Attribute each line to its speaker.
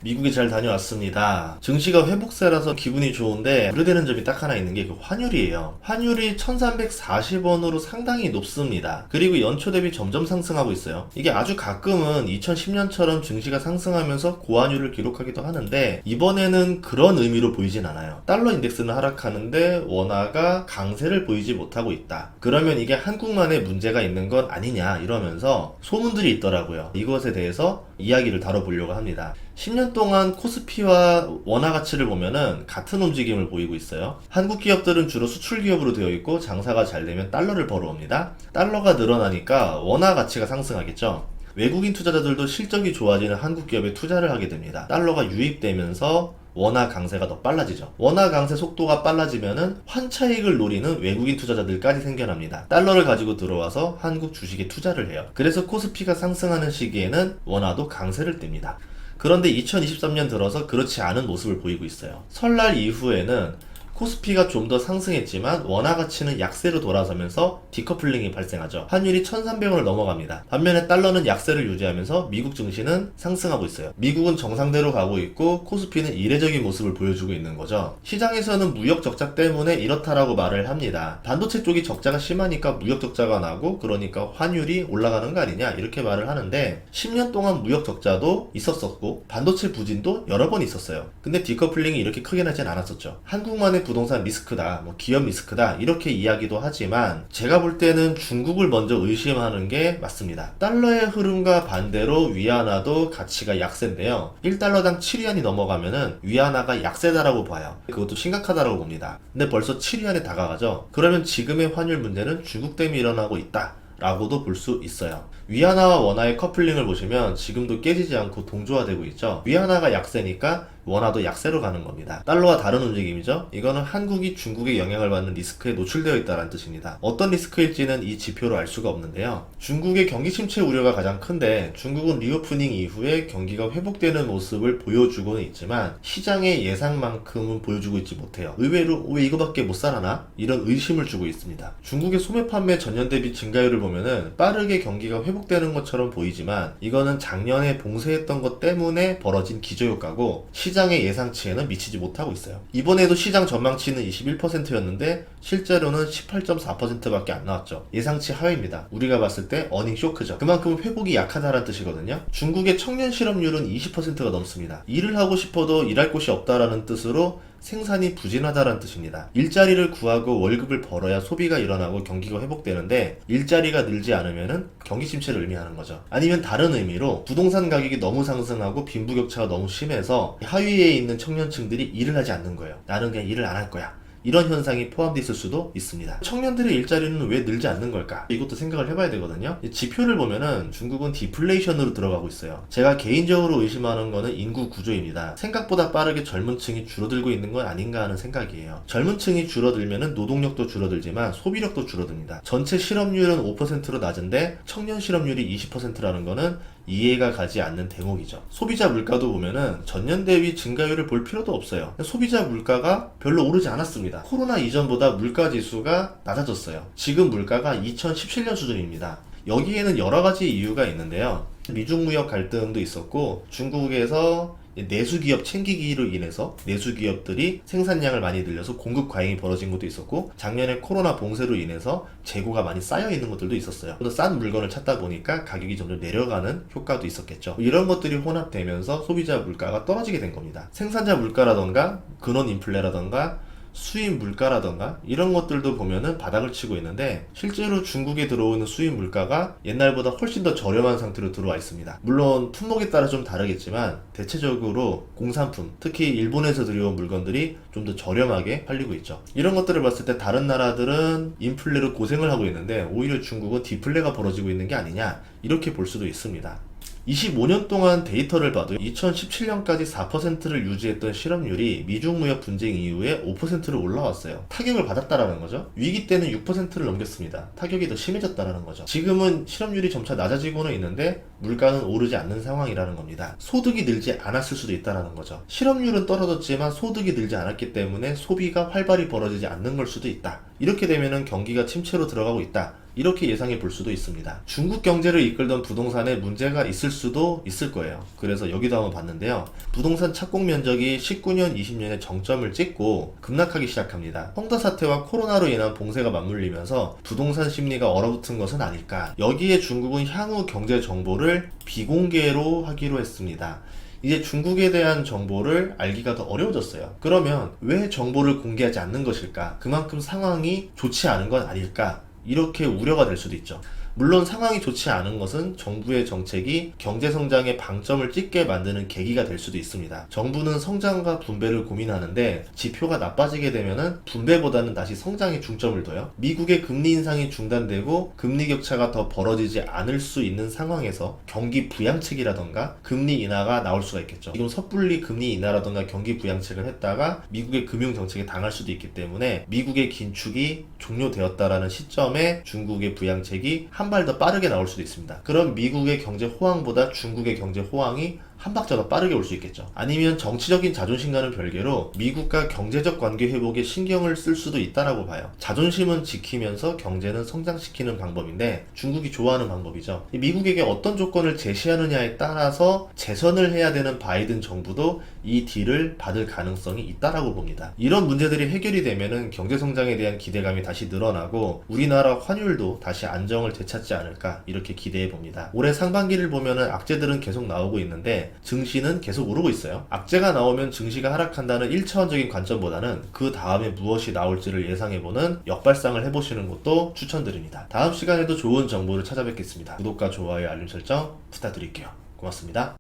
Speaker 1: 미국에 잘 다녀왔습니다. 증시가 회복세라서 기분이 좋은데 우려되는 점이 딱 하나 있는 게 그 환율이에요. 환율이 1340원으로 상당히 높습니다. 그리고 연초 대비 점점 상승하고 있어요. 이게 아주 가끔은 2010년처럼 증시가 상승하면서 고환율을 기록하기도 하는데 이번에는 그런 의미로 보이진 않아요. 달러 인덱스는 하락하는데 원화가 강세를 보이지 못하고 있다. 그러면 이게 한국만의 문제가 있는 건 아니냐 이러면서 소문들이 있더라고요. 이것에 대해서 이야기를 다뤄보려고 합니다. 10년 동안 코스피와 원화 가치를 보면은 같은 움직임을 보이고 있어요. 한국 기업들은 주로 수출 기업으로 되어 있고 장사가 잘 되면 달러를 벌어옵니다. 달러가 늘어나니까 원화 가치가 상승하겠죠. 외국인 투자자들도 실적이 좋아지는 한국 기업에 투자를 하게 됩니다. 달러가 유입되면서 원화 강세가 더 빨라지죠. 원화 강세 속도가 빨라지면은 환차익을 노리는 외국인 투자자들까지 생겨납니다. 달러를 가지고 들어와서 한국 주식에 투자를 해요. 그래서 코스피가 상승하는 시기에는 원화도 강세를 띱니다. 그런데 2023년 들어서 그렇지 않은 모습을 보이고 있어요. 설날 이후에는 코스피가 좀 더 상승했지만 원화 가치는 약세로 돌아서면서 디커플링이 발생하죠. 환율이 1300원을 넘어갑니다. 반면에 달러는 약세를 유지하면서 미국 증시는 상승하고 있어요. 미국은 정상대로 가고 있고 코스피는 이례적인 모습을 보여주고 있는 거죠. 시장에서는 무역 적자 때문에 이렇다라고 말을 합니다. 반도체 쪽이 적자가 심하니까 무역 적자가 나고 그러니까 환율이 올라가는 거 아니냐 이렇게 말을 하는데 10년 동안 무역 적자도 있었었고 반도체 부진도 여러 번 있었어요. 근데 디커플링이 이렇게 크게 나진 않았었죠. 한국만의 부동산 리스크다, 기업 리스크다 이렇게 이야기도 하지만 제가 볼 때는 중국을 먼저 의심하는 게 맞습니다. 달러의 흐름과 반대로 위안화도 가치가 약세인데요. 1달러당 7위안이 넘어가면은 위안화가 약세다라고 봐요. 그것도 심각하다라고 봅니다. 근데 벌써 7위안에 다가가죠. 그러면 지금의 환율 문제는 중국 때문에 일어나고 있다 라고도 볼 수 있어요. 위안화와 원화의 커플링을 보시면 지금도 깨지지 않고 동조화되고 있죠. 위안화가 약세니까 원화도 약세로 가는 겁니다. 달러와 다른 움직임이죠. 이거는 한국이 중국의 영향을 받는 리스크에 노출되어 있다는 뜻입니다. 어떤 리스크일지는 이 지표로 알 수가 없는데요. 중국의 경기 침체 우려가 가장 큰데 중국은 리오프닝 이후에 경기가 회복되는 모습을 보여주고는 있지만 시장의 예상만큼은 보여주고 있지 못해요. 의외로 왜 이거밖에 못 살아나? 이런 의심을 주고 있습니다. 중국의 소매 판매 전년 대비 증가율을 보면은 빠르게 경기가 회복되는 것처럼 보이지만 이거는 작년에 봉쇄했던 것 때문에 벌어진 기저효과고 시장의 예상치에는 미치지 못하고 있어요. 이번에도 시장 전망치는 21%였는데 실제로는 18.4%밖에 안 나왔죠. 예상치 하회입니다. 우리가 봤을 때 어닝 쇼크죠. 그만큼 회복이 약하다는 뜻이거든요. 중국의 청년 실업률은 20%가 넘습니다. 일을 하고 싶어도 일할 곳이 없다라는 뜻으로 생산이 부진하다는 뜻입니다. 일자리를 구하고 월급을 벌어야 소비가 일어나고 경기가 회복되는데 일자리가 늘지 않으면 경기 침체를 의미하는 거죠. 아니면 다른 의미로 부동산 가격이 너무 상승하고 빈부격차가 너무 심해서 하위에 있는 청년층들이 일을 하지 않는 거예요. 나는 그냥 일을 안 할 거야. 이런 현상이 포함되어 있을 수도 있습니다. 청년들의 일자리는 왜 늘지 않는 걸까? 이것도 생각을 해봐야 되거든요. 지표를 보면은 중국은 디플레이션으로 들어가고 있어요. 제가 개인적으로 의심하는 거는 인구 구조입니다. 생각보다 빠르게 젊은 층이 줄어들고 있는 건 아닌가 하는 생각이에요. 젊은 층이 줄어들면은 노동력도 줄어들지만 소비력도 줄어듭니다. 전체 실업률은 5%로 낮은데 청년 실업률이 20%라는 거는 이해가 가지 않는 대목이죠. 소비자 물가도 보면은 전년 대비 증가율을 볼 필요도 없어요. 소비자 물가가 별로 오르지 않았습니다. 코로나 이전보다 물가 지수가 낮아졌어요. 지금 물가가 2017년 수준입니다. 여기에는 여러 가지 이유가 있는데요. 미중 무역 갈등도 있었고 중국에서 내수기업 챙기기로 인해서 내수기업들이 생산량을 많이 늘려서 공급 과잉이 벌어진 것도 있었고 작년에 코로나 봉쇄로 인해서 재고가 많이 쌓여 있는 것들도 있었어요. 또 싼 물건을 찾다 보니까 가격이 점점 내려가는 효과도 있었겠죠. 이런 것들이 혼합되면서 소비자 물가가 떨어지게 된 겁니다. 생산자 물가라던가 근원 인플레라던가 수입 물가라던가 이런 것들도 보면은 바닥을 치고 있는데 실제로 중국에 들어오는 수입 물가가 옛날보다 훨씬 더 저렴한 상태로 들어와 있습니다. 물론 품목에 따라 좀 다르겠지만 대체적으로 공산품, 특히 일본에서 들여온 물건들이 좀 더 저렴하게 팔리고 있죠. 이런 것들을 봤을 때 다른 나라들은 인플레로 고생을 하고 있는데 오히려 중국은 디플레가 벌어지고 있는 게 아니냐 이렇게 볼 수도 있습니다. 25년 동안 데이터를 봐도 2017년까지 4%를 유지했던 실업률이 미중 무역 분쟁 이후에 5%로 올라왔어요. 타격을 받았다라는 거죠. 위기 때는 6%를 넘겼습니다. 타격이 더 심해졌다라는 거죠. 지금은 실업률이 점차 낮아지고는 있는데 물가는 오르지 않는 상황이라는 겁니다. 소득이 늘지 않았을 수도 있다라는 거죠. 실업률은 떨어졌지만 소득이 늘지 않았기 때문에 소비가 활발히 벌어지지 않는 걸 수도 있다. 이렇게 되면은 경기가 침체로 들어가고 있다. 이렇게 예상해 볼 수도 있습니다. 중국 경제를 이끌던 부동산에 문제가 있을 있을 수도 있을 거예요. 그래서 여기도 한번 봤는데요. 부동산 착공 면적이 19년, 20년에 정점을 찍고 급락하기 시작합니다. 헝다 사태와 코로나로 인한 봉쇄가 맞물리면서 부동산 심리가 얼어붙은 것은 아닐까. 여기에 중국은 향후 경제 정보를 비공개로 하기로 했습니다. 이제 중국에 대한 정보를 알기가 더 어려워졌어요. 그러면 왜 정보를 공개하지 않는 것일까? 그만큼 상황이 좋지 않은 건 아닐까? 이렇게 우려가 될 수도 있죠. 물론 상황이 좋지 않은 것은 정부의 정책이 경제성장에 방점을 찍게 만드는 계기가 될 수도 있습니다. 정부는 성장과 분배를 고민하는데 지표가 나빠지게 되면은 분배보다는 다시 성장에 중점을 둬요. 미국의 금리 인상이 중단되고 금리 격차가 더 벌어지지 않을 수 있는 상황에서 경기 부양책이라던가 금리 인하가 나올 수가 있겠죠. 지금 섣불리 금리 인하라던가 경기 부양책을 했다가 미국의 금융 정책에 당할 수도 있기 때문에 미국의 긴축이 종료되었다라는 시점에 중국의 부양책이 한 발 더 빠르게 나올 수도 있습니다. 그럼 미국의 경제 호황보다 중국의 경제 호황이 한 박자 더 빠르게 올 수 있겠죠. 아니면 정치적인 자존심과는 별개로 미국과 경제적 관계 회복에 신경을 쓸 수도 있다라고 봐요. 자존심은 지키면서 경제는 성장시키는 방법인데 중국이 좋아하는 방법이죠. 미국에게 어떤 조건을 제시하느냐에 따라서 재선을 해야 되는 바이든 정부도 이 딜을 받을 가능성이 있다라고 봅니다. 이런 문제들이 해결이 되면은 경제 성장에 대한 기대감이 다시 늘어나고 우리나라 환율도 다시 안정을 되찾지 않을까 이렇게 기대해 봅니다. 올해 상반기를 보면은 악재들은 계속 나오고 있는데 증시는 계속 오르고 있어요. 악재가 나오면 증시가 하락한다는 1차원적인 관점보다는 그 다음에 무엇이 나올지를 예상해보는 역발상을 해보시는 것도 추천드립니다. 다음 시간에도 좋은 정보를 찾아뵙겠습니다. 구독과 좋아요, 알림 설정 부탁드릴게요. 고맙습니다.